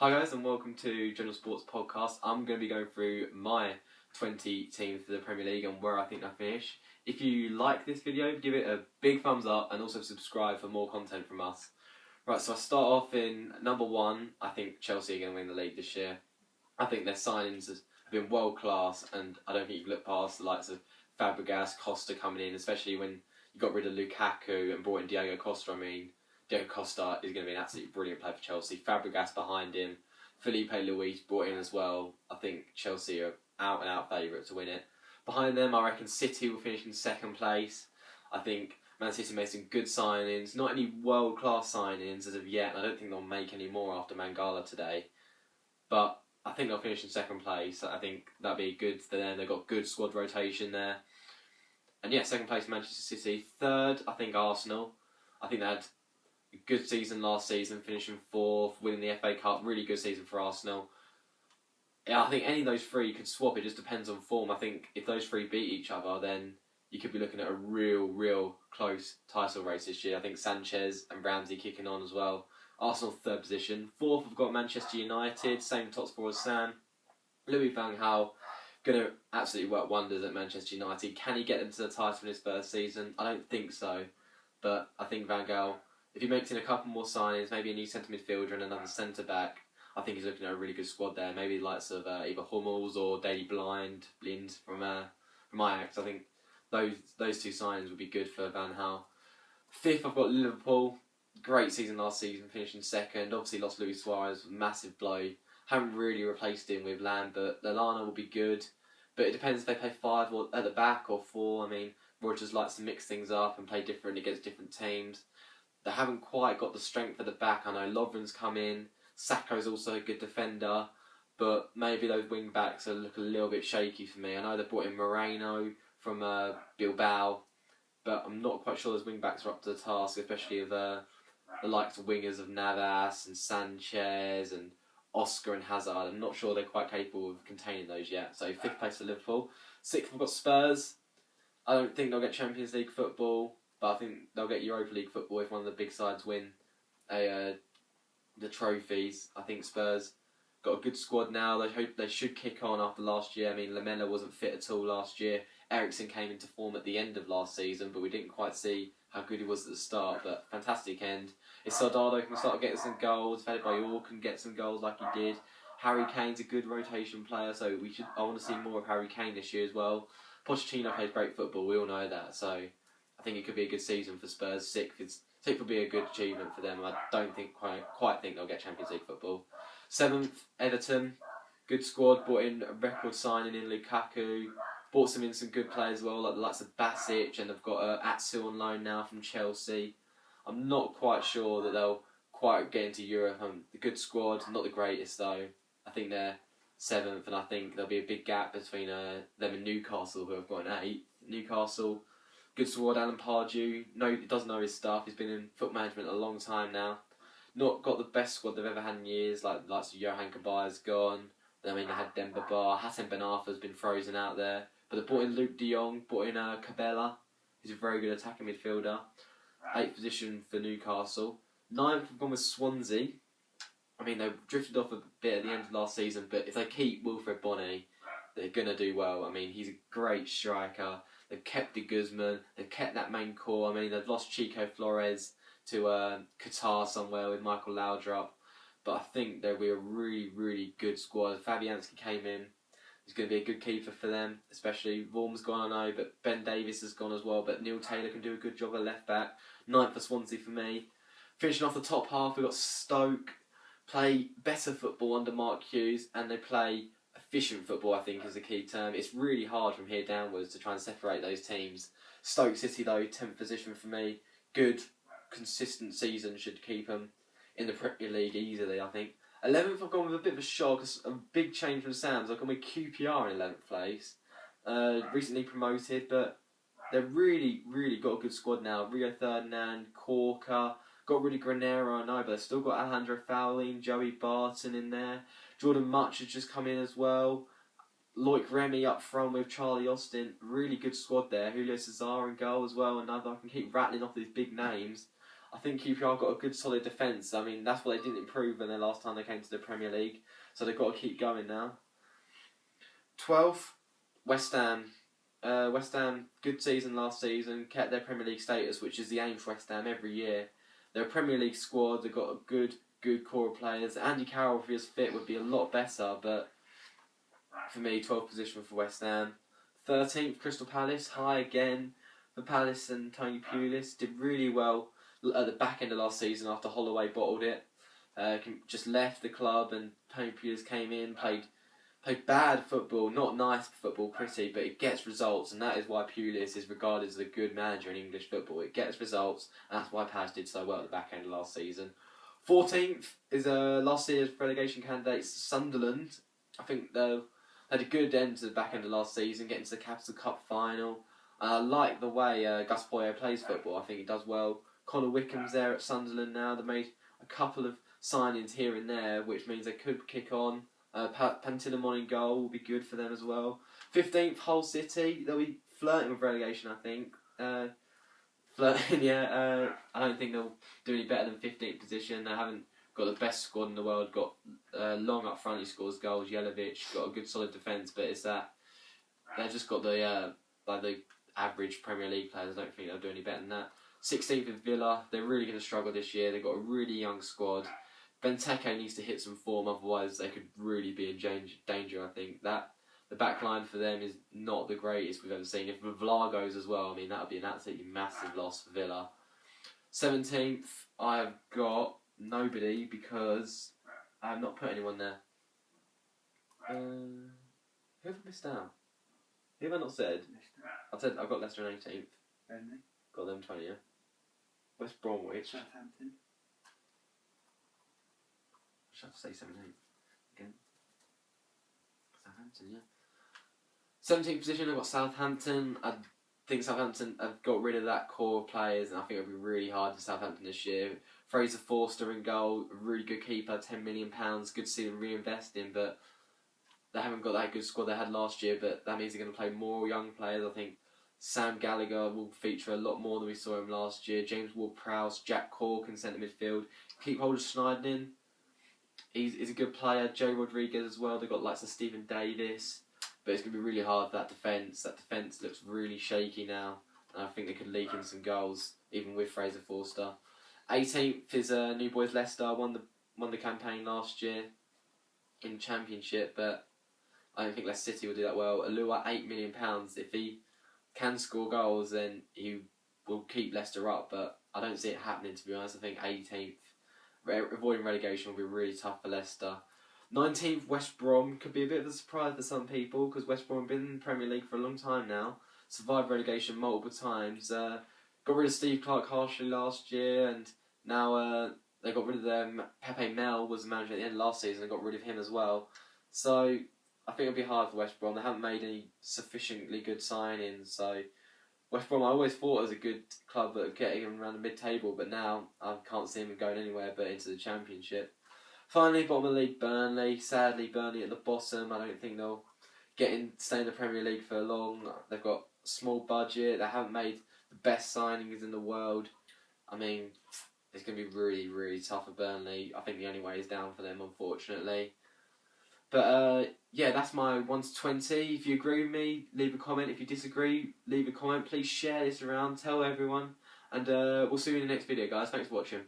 Hi guys and welcome to General Sports Podcast. I'm going to be going through my 20 teams for the Premier League and where I think they'll finish. If you like this video, give it a big thumbs up and also subscribe for more content from us. Right, so I start off in number 1. I think Chelsea are going to win the league this year. I think their signings have been world class and I don't think you can look past the likes of Fabregas, Costa coming in, especially when you got rid of Lukaku and brought in Diego Costa. Diego Costa is going to be an absolutely brilliant player for Chelsea. Fabregas behind him. Felipe Luis brought in as well. I think Chelsea are out and out favourite to win it. Behind them, I reckon City will finish in second place. I think Man City made some good signings. Not any world-class signings as of yet. I don't think they'll make any more after Mangala today. But I think they'll finish in second place. I think that'll be good for them. They've got good squad rotation there. And yeah, second place Manchester City. Third, I think Arsenal. I think they had a good season last season, finishing 4th, winning the FA Cup. Really good season for Arsenal. Yeah, I think any of those three could swap. It just depends on form. I think if those three beat each other, then you could be looking at a real close title race this year. I think Sanchez and Ramsey kicking on as well. Arsenal 3rd position. 4th, we've got Manchester United, same top scorer as Sam. Louis van Gaal going to absolutely work wonders at Manchester United. Can he get them to the title in his first season? I don't think so, but I think Van Gaal, if he makes in a couple more signings, maybe a new centre midfielder and another centre back, I think he's looking at a really good squad there. Maybe the likes of either Hummels or Daley Blind from Ajax. I think those two signings would be good for Van Gaal. 5th, I've got Liverpool. Great season last season, finishing 2nd. Obviously lost Luis Suarez, massive blow. Haven't really replaced him with Lambert. Lallana will be good, but it depends if they play 5 or at the back or 4. Rodgers likes to mix things up and play different against different teams. They haven't quite got the strength at the back. I know Lovren's come in. Sakho's also a good defender, but maybe those wing backs look a little bit shaky for me. I know they brought in Moreno from Bilbao, but I'm not quite sure those wing backs are up to the task, especially with the likes of wingers of Navas and Sanchez and Oscar and Hazard. I'm not sure they're quite capable of containing those yet. So 5th place for Liverpool. 6th, we've got Spurs. I don't think they'll get Champions League football, but I think they'll get Europa League football if one of the big sides win the trophies. I think Spurs got a good squad now. They should kick on after last year. Lamela wasn't fit at all last year. Eriksen came into form at the end of last season, but we didn't quite see how good he was at the start. But fantastic end. If Soldado can start getting some goals, Fede Bayor can get some goals like he did. Harry Kane's a good rotation player, so I want to see more of Harry Kane this year as well. Pochettino plays great football, we all know that, so I think it could be a good season for Spurs. 6th would be a good achievement for them. I don't think quite think they'll get Champions League football. 7th, Everton, good squad, brought in a record signing in Lukaku, bought in some good players as well, like the likes of Basic, and they've got Atsu on loan now from Chelsea. I'm not quite sure that they'll quite get into Europe. The good squad, not the greatest though. I think they're 7th, and I think there'll be a big gap between them and Newcastle, who have got an 8th. Newcastle, good squad. Alan Pardew, he does know his stuff. He's been in foot management a long time now. Not got the best squad they've ever had in years. Like the likes of Johan Cabaye's gone. They had Demba Ba. Hassan Ben Arfa's been frozen out there. But they brought in Luke De Jong, brought in Cabela, who's a very good attacking midfielder. 8th position for Newcastle. 9th, we've gone with Swansea. They drifted off a bit at the end of last season, but if they keep Wilfred Bonny, they're going to do well. He's a great striker. They've kept De Guzman. They've kept that main core. They've lost Chico Flores to Qatar somewhere with Michael Laudrup. But I think they'll be a really good squad. Fabianski came in. He's going to be a good keeper for them, especially Vorm's gone, I know, but Ben Davies has gone as well. But Neil Taylor can do a good job at left back. 9th for Swansea for me. Finishing off the top half, we've got Stoke. Play better football under Mark Hughes, and they play efficient football, I think is the key term. It's really hard from here downwards to try and separate those teams. Stoke City though, 10th position for me. Good, consistent season should keep them in the Premier League easily, I think. 11th, I've gone with a bit of a shock, a big change from Sam's. I've gone with QPR in 11th place. Recently promoted, but they've really got a good squad now. Rio Ferdinand, Corker, got rid of Granero, I know, but they've still got Alejandro Fowling, Joey Barton in there. Jordan Much has just come in as well. Loic Remy up front with Charlie Austin. Really good squad there. Julio Cesar in goal as well. Another. I can keep rattling off these big names. I think QPR got a good solid defence. I mean, that's what they didn't improve in the last time they came to the Premier League. So they've got to keep going now. 12th, West Ham. West Ham, good season last season, kept their Premier League status, which is the aim for West Ham every year. They're a Premier League squad, they've got a good core of players. Andy Carroll, if he was fit, would be a lot better, but for me, 12th position for West Ham. 13th, Crystal Palace, high again for Palace, and Tony Pulis did really well at the back end of last season after Holloway bottled it. Just left the club, and Tony Pulis came in, played bad football, not nice football, pretty, but it gets results, and that is why Pulis is regarded as a good manager in English football. It gets results, and that's why Palace did so well at the back end of last season. 14th is last year's relegation candidates, Sunderland. I think they had a good end to the back end of last season, getting to the Capital Cup final. I like the way Gus Poyet plays football. I think he does well. Connor Wickham's there at Sunderland now. They made a couple of signings here and there, which means they could kick on. Pantilimon in goal will be good for them as well. 15th, Hull City. They'll be flirting with relegation, I think. Flirting, yeah. I don't think they'll do any better than 15th position. They haven't got the best squad in the world. Got Long up front, he scores goals. Jelavic got a good solid defence, but it's that they've just got the average Premier League players. I don't think they'll do any better than that. 16th is Villa. They're really going to struggle this year. They've got a really young squad. Benteke needs to hit some form, otherwise they could really be in danger. I think that the back line for them is not the greatest we've ever seen. If Vlaar goes as well, I mean, that would be an absolutely massive loss for Villa. 17th, I've got nobody because I have not put anyone there. Who have I missed out? Who have I not said? I've got Leicester in 18th. Burnley. Got them 20th. West Bromwich. Southampton. I should have to say 17th again. Southampton, yeah. 17th position, I've got Southampton. I think Southampton have got rid of that core of players, and I think it'll be really hard for Southampton this year. Fraser Forster in goal, a really good keeper, £10 million. Good to see them reinvesting, but they haven't got that good squad they had last year, but that means they're going to play more young players. I think Sam Gallagher will feature a lot more than we saw him last year. James Ward-Prowse, Jack Cork in centre midfield. Keep hold of Schneiden. He's a good player. Joe Rodriguez as well. They've got likes of Stephen Davis. But it's going to be really hard for that defence. That defence looks really shaky now. And I think they could leak in some goals, even with Fraser Forster. 18th is New Boys Leicester. Won the campaign last year in Championship, but I don't think Leicester City will do that well. Alua, £8 million. If he can score goals, then he will keep Leicester up, but I don't see it happening, to be honest. I think 18th. Avoiding relegation will be really tough for Leicester. 19th, West Brom could be a bit of a surprise for some people because West Brom have been in the Premier League for a long time now. Survived relegation multiple times. Got rid of Steve Clarke-Hartley last year, and now they got rid of them. Pepe Mel was the manager at the end of last season and got rid of him as well. So I think it'll be hard for West Brom. They haven't made any sufficiently good signings, so West Brom I always thought was a good club at getting them around the mid-table, but now I can't see them going anywhere but into the Championship. Finally, bottom of the league, Burnley. Sadly, Burnley at the bottom. I don't think they'll stay in the Premier League for long. They've got a small budget. They haven't made the best signings in the world. I mean, it's going to be really, really tough for Burnley. I think the only way is down for them, unfortunately. But yeah, that's my 1 to 20. If you agree with me, leave a comment. If you disagree, leave a comment. Please share this around. Tell everyone. And we'll see you in the next video, guys. Thanks for watching.